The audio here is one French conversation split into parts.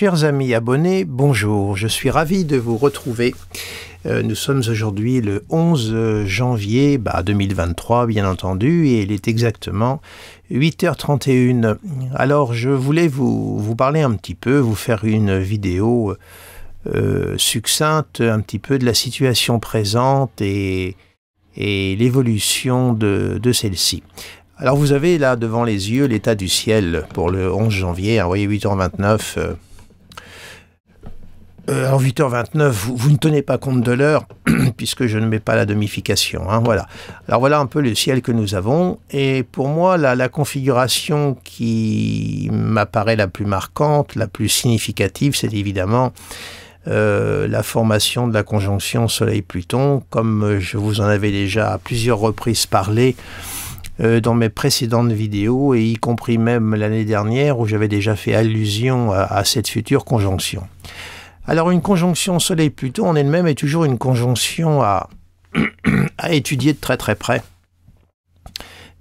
Chers amis abonnés, bonjour, je suis ravi de vous retrouver. Nous sommes aujourd'hui le 11 janvier 2023, bien entendu, et il est exactement 8h31. Alors, je voulais vous parler un petit peu, vous faire une vidéo succincte, un petit peu de la situation présente et l'évolution de celle-ci. Alors, vous avez là devant les yeux l'état du ciel pour le 11 janvier, vous voyez 8h29. Alors 8h29, vous ne tenez pas compte de l'heure, puisque je ne mets pas la demification, voilà. Alors voilà un peu le ciel que nous avons, et pour moi, la configuration qui m'apparaît la plus marquante, la plus significative, c'est évidemment la formation de la conjonction Soleil-Pluton, comme je vous en avais déjà à plusieurs reprises parlé dans mes précédentes vidéos, et y compris même l'année dernière, où j'avais déjà fait allusion à cette future conjonction. Alors une conjonction Soleil-Pluton en elle-même est toujours une conjonction à étudier de très très près,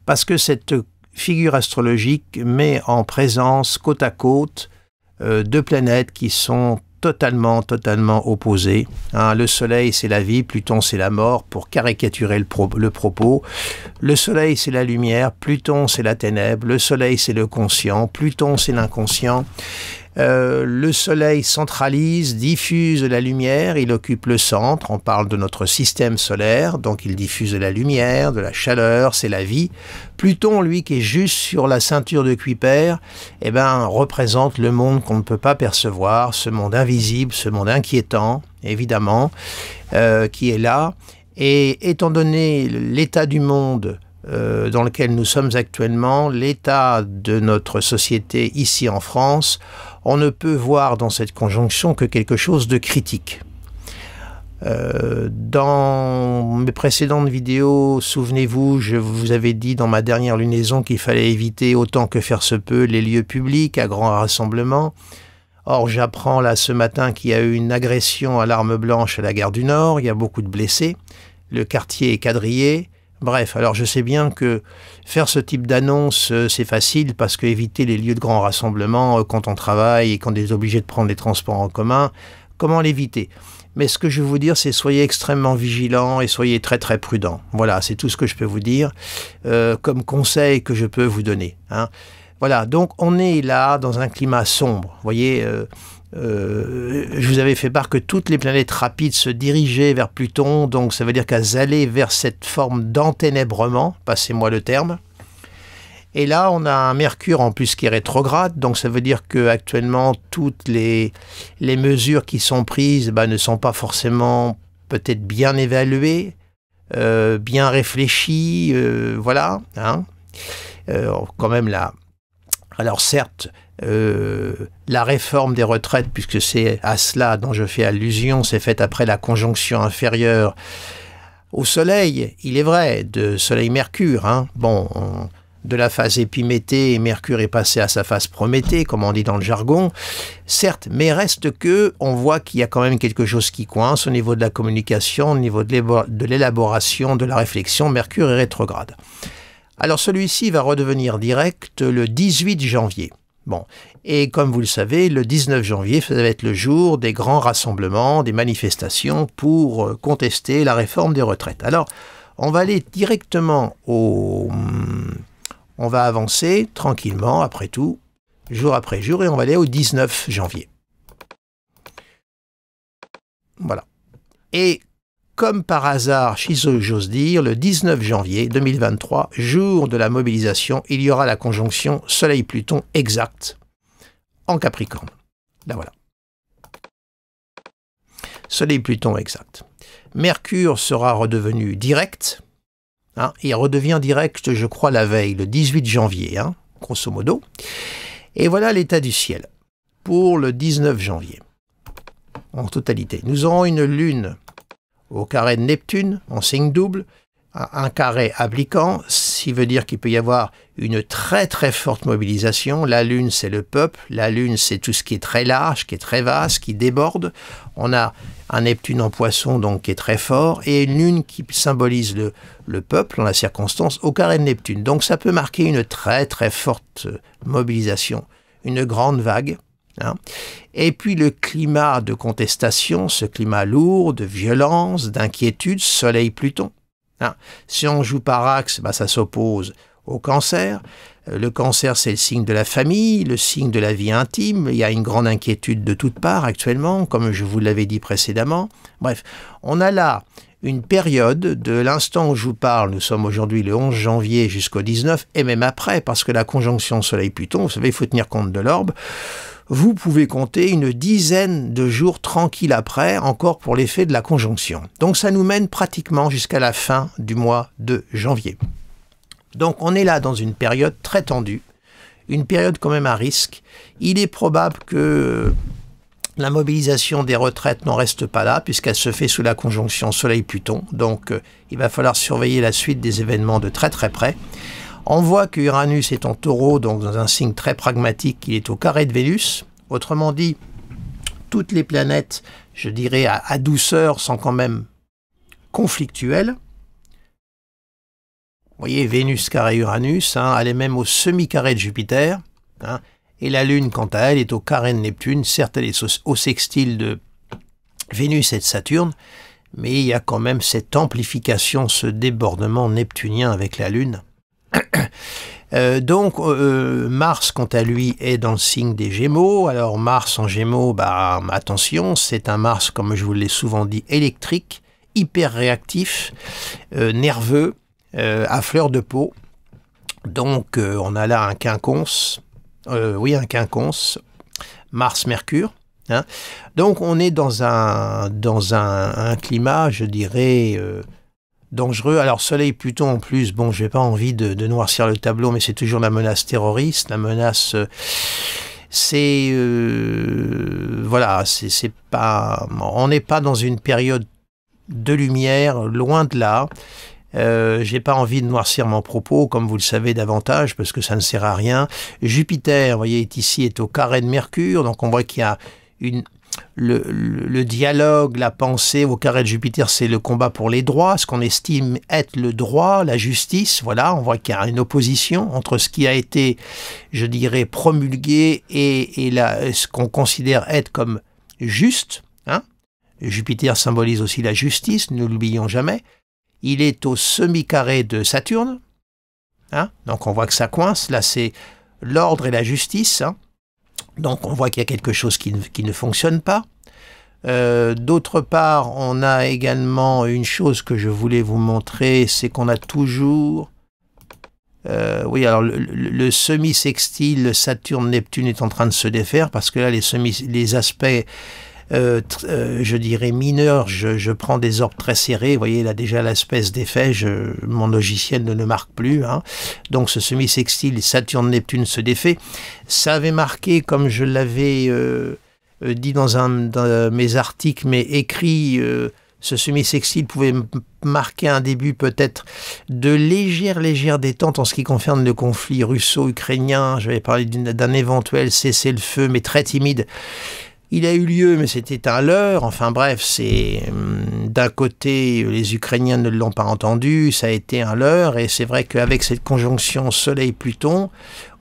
parce que cette figure astrologique met en présence côte à côte deux planètes qui sont totalement opposées. Le Soleil c'est la vie, Pluton c'est la mort, pour caricaturer le propos. Le Soleil c'est la lumière, Pluton c'est la ténèbre, le Soleil c'est le conscient, Pluton c'est l'inconscient. Le Soleil centralise, diffuse la lumière, il occupe le centre, on parle de notre système solaire, donc il diffuse de la lumière, de la chaleur, c'est la vie. Pluton, lui, qui est juste sur la ceinture de Kuiper, représente le monde qu'on ne peut pas percevoir, ce monde invisible, ce monde inquiétant, évidemment, qui est là. Et étant donné l'état du monde dans lequel nous sommes actuellement, l'état de notre société ici en France, on ne peut voir dans cette conjonction que quelque chose de critique. Dans mes précédentes vidéos, souvenez-vous, je vous avais dit dans ma dernière lunaison qu'il fallait éviter autant que faire se peut les lieux publics à grands rassemblements. Or, j'apprends là ce matin qu'il y a eu une agression à l'arme blanche à la gare du Nord, il y a beaucoup de blessés, le quartier est quadrillé. Bref, alors je sais bien que faire ce type d'annonce, c'est facile, parce que éviter les lieux de grands rassemblements quand on travaille et qu'on est obligé de prendre les transports en commun, comment l'éviter? Mais ce que je veux vous dire, c'est soyez extrêmement vigilants et soyez très très prudents. Voilà, c'est tout ce que je peux vous dire comme conseil que je peux vous donner. Voilà, donc on est là dans un climat sombre. Vous voyez, je vous avais fait part que toutes les planètes rapides se dirigeaient vers Pluton, donc ça veut dire qu'elles allaient vers cette forme d'enténèbrement, passez-moi le terme. Et là, on a un Mercure en plus qui est rétrograde, donc ça veut dire que actuellement toutes les mesures qui sont prises ne sont pas forcément peut-être bien évaluées, bien réfléchies, voilà. Quand même là. Alors certes, la réforme des retraites, puisque c'est à cela dont je fais allusion, c'est faite après la conjonction inférieure au Soleil, il est vrai, de Soleil-Mercure. De la phase Épiméthée, Mercure est passé à sa phase Prométhée, comme on dit dans le jargon. Certes, mais reste que on voit qu'il y a quand même quelque chose qui coince au niveau de la communication, au niveau de l'élaboration, de la réflexion. Mercure est rétrograde. Alors celui-ci va redevenir direct le 18 janvier. Bon, et comme vous le savez, le 19 janvier, ça va être le jour des grands rassemblements, des manifestations pour contester la réforme des retraites. Alors, on va aller directement on va avancer tranquillement, après tout, jour après jour, et on va aller au 19 janvier. Voilà. Et comme par hasard, si j'ose dire, le 19 janvier 2023, jour de la mobilisation, il y aura la conjonction Soleil-Pluton exacte en Capricorne. Là voilà. Soleil-Pluton exact. Mercure sera redevenu direct. Il redevient direct, je crois, la veille, le 18 janvier, grosso modo. Et voilà l'état du ciel pour le 19 janvier, en totalité. Nous aurons une lune au carré de Neptune, en signe double, un carré appliquant, ce qui veut dire qu'il peut y avoir une très très forte mobilisation. La Lune, c'est le peuple, la Lune, c'est tout ce qui est très large, qui est très vaste, qui déborde. On a un Neptune en Poisson, donc qui est très fort, et une Lune qui symbolise le peuple, en la circonstance, au carré de Neptune. Donc ça peut marquer une très très forte mobilisation, une grande vague, hein. Et puis le climat de contestation, ce climat lourd, de violence, d'inquiétude, Soleil-Pluton, hein. Si on joue par axe, bah, ça s'oppose au Cancer. Le Cancer, c'est le signe de la famille, le signe de la vie intime. Il y a une grande inquiétude de toutes parts actuellement, comme je vous l'avais dit précédemment. Bref, on a là une période de l'instant où je vous parle, nous sommes aujourd'hui le 11 janvier jusqu'au 19, et même après, parce que la conjonction Soleil-Pluton, vous savez, il faut tenir compte de l'orbe, vous pouvez compter une dizaine de jours tranquilles après, encore pour l'effet de la conjonction. Donc ça nous mène pratiquement jusqu'à la fin du mois de janvier. Donc on est là dans une période très tendue, une période quand même à risque. Il est probable que la mobilisation des retraites n'en reste pas là, puisqu'elle se fait sous la conjonction Soleil-Pluton. Donc il va falloir surveiller la suite des événements de très très près. On voit que Uranus est en Taureau, donc dans un signe très pragmatique, il est au carré de Vénus. Autrement dit, toutes les planètes, je dirais à douceur, sont quand même conflictuelles. Vous voyez, Vénus carré Uranus, hein, elle est même au semi-carré de Jupiter, hein, et la Lune, quant à elle, est au carré de Neptune. Certes, elle est au sextile de Vénus et de Saturne, mais il y a quand même cette amplification, ce débordement neptunien avec la Lune. Donc Mars, quant à lui, est dans le signe des Gémeaux. Alors Mars en Gémeaux, bah, attention, c'est un Mars, comme je vous l'ai souvent dit, électrique, hyper réactif, nerveux, à fleur de peau. Donc on a là un quinconce, un quinconce, Mars-Mercure. Hein. Donc on est dans un climat, je dirais, dangereux. Alors Soleil-Pluton en plus, bon, je n'ai pas envie de noircir le tableau, mais c'est toujours la menace terroriste, la menace... voilà, c'est pas... On n'est pas dans une période de lumière, loin de là. J'ai pas envie de noircir mon propos, comme vous le savez davantage, parce que ça ne sert à rien. Jupiter, vous voyez, est au carré de Mercure, donc on voit qu'il y a le dialogue, la pensée au carré de Jupiter, c'est le combat pour les droits, ce qu'on estime être le droit, la justice. Voilà, on voit qu'il y a une opposition entre ce qui a été, je dirais, promulgué et ce qu'on considère être comme juste. Hein. Jupiter symbolise aussi la justice, ne l'oublions jamais. Il est au semi-carré de Saturne. Hein. Donc on voit que ça coince. Là, c'est l'ordre et la justice. Hein. Donc on voit qu'il y a quelque chose qui ne fonctionne pas. D'autre part, on a également une chose que je voulais vous montrer, c'est qu'on a toujours... oui, alors le semi-sextile Saturne-Neptune est en train de se défaire, parce que là, les aspects, je dirais, mineurs, je prends des orbes très serrés. Vous voyez, là déjà l'espèce d'effet, mon logiciel ne le marque plus. Hein. Donc ce semi-sextile Saturne-Neptune se défait. Ça avait marqué, comme je l'avais dit dans mes articles, mais écrit, ce semi-sextile pouvait marquer un début peut-être de légère détente en ce qui concerne le conflit russo-ukrainien. J'avais parlé d'un éventuel cessez-le-feu, mais très timide. Il a eu lieu, mais c'était un leurre. Enfin bref, c'est d'un côté, les Ukrainiens ne l'ont pas entendu, ça a été un leurre. Et c'est vrai qu'avec cette conjonction Soleil-Pluton,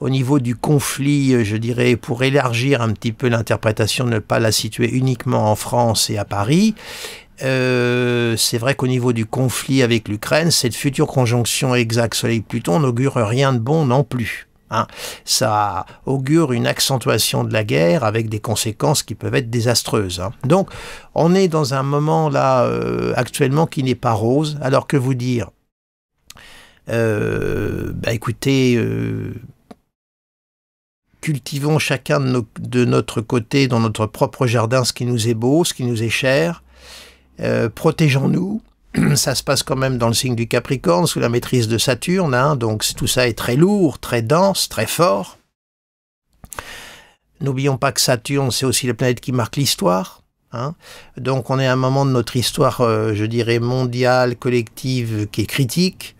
au niveau du conflit, je dirais, pour élargir un petit peu l'interprétation, ne pas la situer uniquement en France et à Paris, c'est vrai qu'au niveau du conflit avec l'Ukraine, cette future conjonction exacte Soleil-Pluton n'augure rien de bon non plus. Hein. Ça augure une accentuation de la guerre avec des conséquences qui peuvent être désastreuses. Hein. Donc, on est dans un moment là actuellement qui n'est pas rose. Alors que vous dire, écoutez, cultivons chacun de notre côté, dans notre propre jardin, ce qui nous est beau, ce qui nous est cher. Protégeons-nous. Ça se passe quand même dans le signe du Capricorne, sous la maîtrise de Saturne, hein, donc tout ça est très lourd, très dense, très fort. N'oublions pas que Saturne, c'est aussi la planète qui marque l'histoire. Hein. Donc on est à un moment de notre histoire, je dirais, mondiale, collective, qui est critique.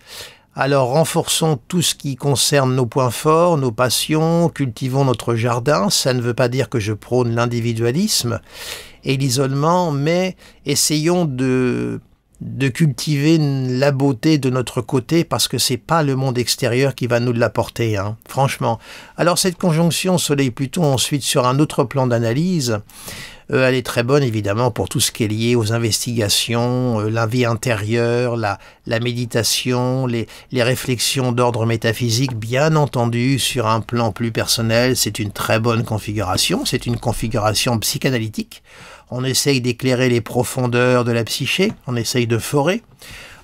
Alors renforçons tout ce qui concerne nos points forts, nos passions, cultivons notre jardin. Ça ne veut pas dire que je prône l'individualisme et l'isolement, mais essayons de de cultiver la beauté de notre côté, parce que c'est pas le monde extérieur qui va nous l'apporter, hein, franchement. Alors cette conjonction Soleil-Pluton ensuite sur un autre plan d'analyse, elle est très bonne évidemment pour tout ce qui est lié aux investigations, la vie intérieure, la méditation, les réflexions d'ordre métaphysique, bien entendu sur un plan plus personnel. C'est une très bonne configuration, c'est une configuration psychanalytique. On essaye d'éclairer les profondeurs de la psyché, on essaye de forer.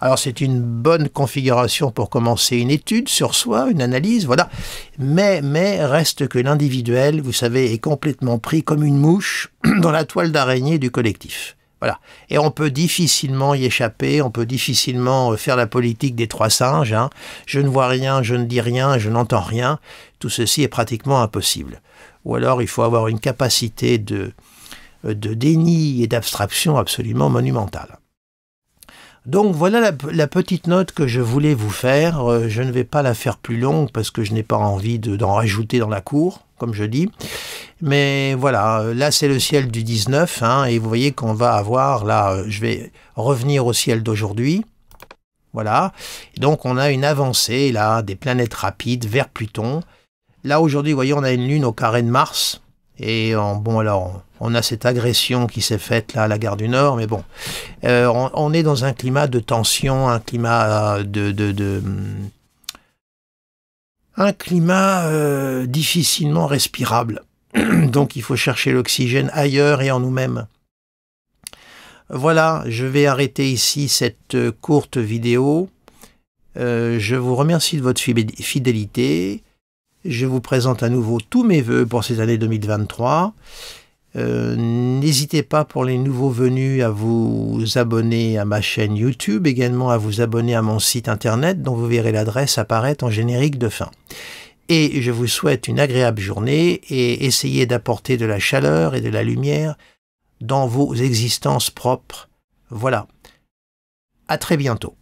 Alors c'est une bonne configuration pour commencer une étude sur soi, une analyse, voilà. Mais reste que l'individuel, vous savez, est complètement pris comme une mouche dans la toile d'araignée du collectif. Voilà. Et on peut difficilement y échapper, on peut difficilement faire la politique des trois singes, hein. Je ne vois rien, je ne dis rien, je n'entends rien. Tout ceci est pratiquement impossible. Ou alors il faut avoir une capacité de déni et d'abstraction absolument monumentale. Donc voilà la petite note que je voulais vous faire. Je ne vais pas la faire plus longue parce que je n'ai pas envie d'en rajouter dans la cour, comme je dis. Mais voilà, là c'est le ciel du 19, hein, et vous voyez qu'on va avoir, là, je vais revenir au ciel d'aujourd'hui. Voilà, et donc on a une avancée là, des planètes rapides vers Pluton. Là aujourd'hui, vous voyez, on a une lune au carré de Mars. Et bon, alors, on a cette agression qui s'est faite là à la gare du Nord, mais bon, on est dans un climat de tension, un climat un climat difficilement respirable. Donc il faut chercher l'oxygène ailleurs et en nous-mêmes. Voilà, je vais arrêter ici cette courte vidéo. Je vous remercie de votre fidélité. Je vous présente à nouveau tous mes vœux pour cette année 2023. N'hésitez pas pour les nouveaux venus à vous abonner à ma chaîne YouTube, également à vous abonner à mon site internet dont vous verrez l'adresse apparaître en générique de fin. Et je vous souhaite une agréable journée et essayez d'apporter de la chaleur et de la lumière dans vos existences propres. Voilà. À très bientôt.